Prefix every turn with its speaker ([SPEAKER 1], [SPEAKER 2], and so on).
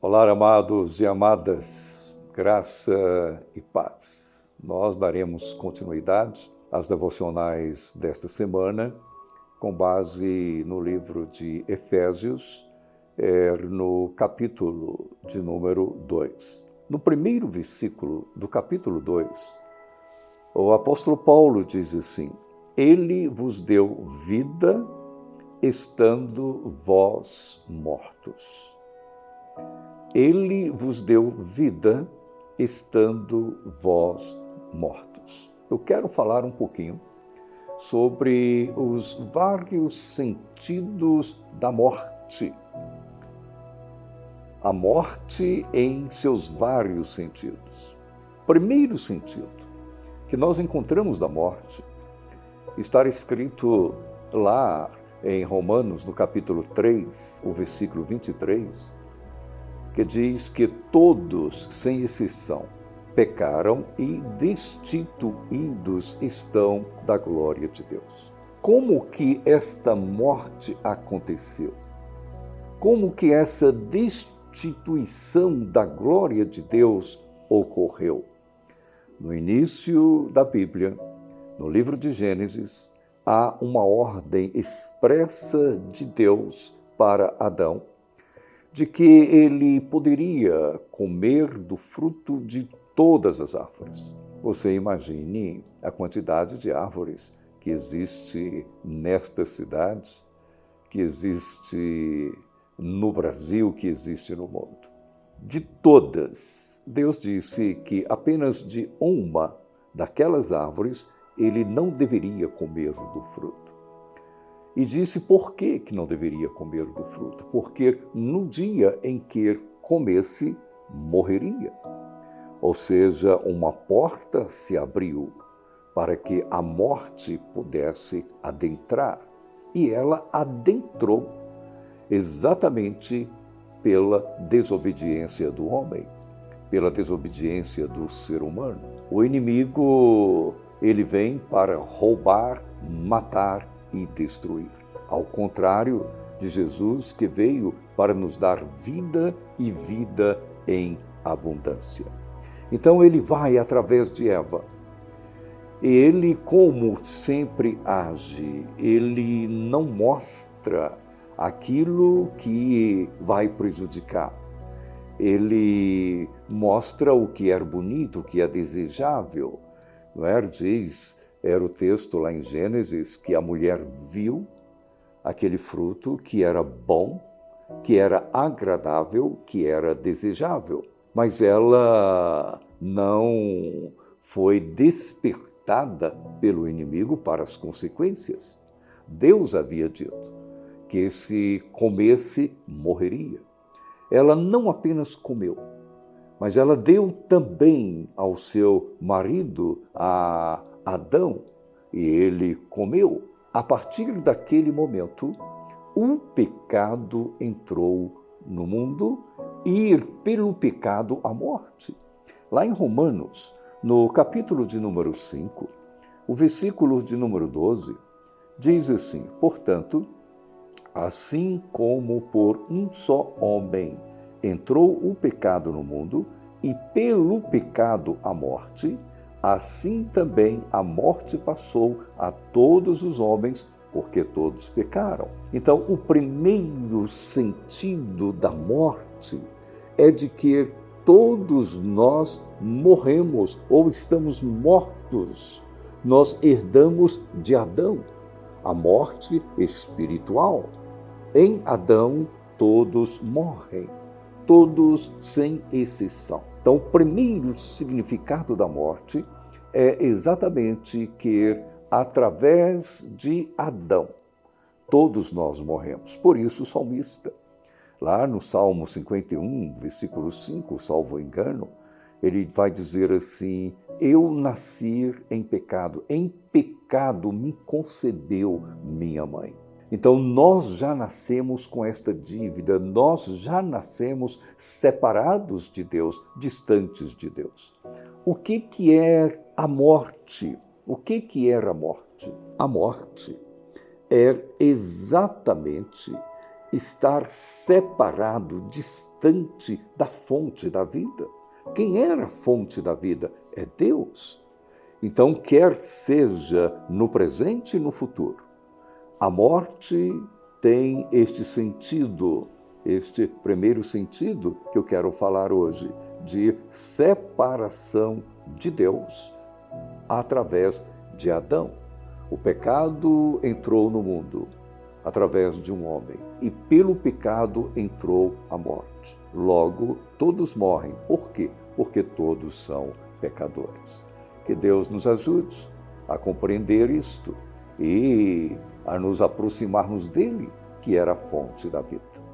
[SPEAKER 1] Olá, amados e amadas, graça e paz. Nós daremos continuidade às devocionais desta semana, com base no livro de Efésios, no capítulo de número 2. No primeiro versículo do capítulo 2, o apóstolo Paulo diz assim: Ele vos deu vida, estando vós mortos. Ele vos deu vida, estando vós mortos. Eu quero falar um pouquinho sobre os vários sentidos da morte. A morte em seus vários sentidos. Primeiro sentido que nós encontramos da morte está escrito lá em Romanos, no capítulo 3, o versículo 23, que diz que todos, sem exceção, pecaram e destituídos estão da glória de Deus. Como que esta morte aconteceu? Como que essa destituição da glória de Deus ocorreu? No início da Bíblia, no livro de Gênesis, há uma ordem expressa de Deus para Adão, de que ele poderia comer do fruto de todas as árvores. Você imagine a quantidade de árvores que existe nesta cidade, que existe no Brasil, que existe no mundo. De todas, Deus disse que apenas de uma daquelas árvores ele não deveria comer do fruto. E disse por que não deveria comer do fruto? Porque no dia em que comesse, morreria. Ou seja, uma porta se abriu para que a morte pudesse adentrar. E ela adentrou exatamente pela desobediência do homem, pela desobediência do ser humano. O inimigo, ele vem para roubar, matar e destruir. Ao contrário de Jesus, que veio para nos dar vida e vida em abundância. Então ele vai através de Eva. Ele, como sempre age, ele não mostra aquilo que vai prejudicar. Ele mostra o que é bonito, o que é desejável. Não é? Era o texto lá em Gênesis que a mulher viu aquele fruto que era bom, que era agradável, que era desejável. Mas ela não foi despertada pelo inimigo para as consequências. Deus havia dito que se comesse, morreria. Ela não apenas comeu, mas ela deu também ao seu marido, a Adão, e ele comeu. A partir daquele momento, o pecado entrou no mundo e pelo pecado a morte. Lá em Romanos, no capítulo de número 5, o versículo de número 12, diz assim: Portanto, assim como por um só homem entrou o pecado no mundo, e pelo pecado a morte, assim também a morte passou a todos os homens, porque todos pecaram. Então, o primeiro sentido da morte é de que todos nós morremos ou estamos mortos. Nós herdamos de Adão a morte espiritual. Em Adão, todos morrem, todos sem exceção. Então, o primeiro significado da morte é exatamente que, através de Adão, todos nós morremos. Por isso, o salmista, lá no Salmo 51, versículo 5, salvo engano, ele vai dizer assim: eu nasci em pecado me concebeu minha mãe. Então, nós já nascemos com esta dívida, nós já nascemos separados de Deus, distantes de Deus. O que é a morte? O que era a morte? A morte é exatamente estar separado, distante da fonte da vida. Quem era a fonte da vida? É Deus. Então, quer seja no presente e no futuro, a morte tem este sentido, este primeiro sentido que eu quero falar hoje, de separação de Deus através de Adão. O pecado entrou no mundo através de um homem, e pelo pecado entrou a morte. Logo, todos morrem. Por quê? Porque todos são pecadores. Que Deus nos ajude a compreender isto e a nos aproximarmos dele, que era a fonte da vida.